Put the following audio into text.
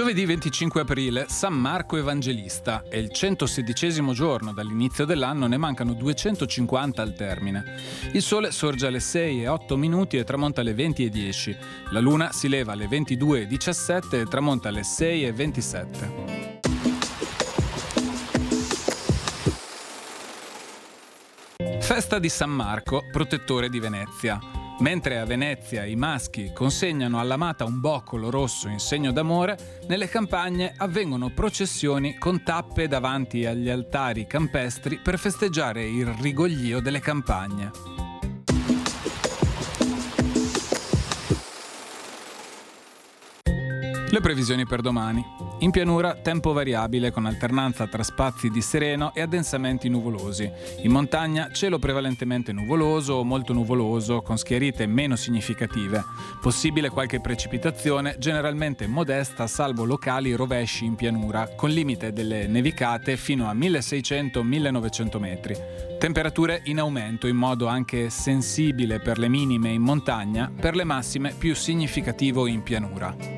Giovedì 25 aprile, San Marco Evangelista. È il 116° giorno dall'inizio dell'anno, ne mancano 250 al termine. Il sole sorge alle 6:08 e tramonta alle 20:10. La luna si leva alle 22:17 e tramonta alle 6:27. Festa di San Marco, protettore di Venezia. Mentre a Venezia i maschi consegnano all'amata un boccolo rosso in segno d'amore, nelle campagne avvengono processioni con tappe davanti agli altari campestri per festeggiare il rigoglio delle campagne. Le previsioni per domani. In pianura tempo variabile con alternanza tra spazi di sereno e addensamenti nuvolosi. In montagna cielo prevalentemente nuvoloso o molto nuvoloso con schiarite meno significative. Possibile qualche precipitazione, generalmente modesta salvo locali rovesci in pianura, con limite delle nevicate fino a 1600-1900 metri. Temperature in aumento in modo anche sensibile per le minime in montagna, per le massime più significativo in pianura.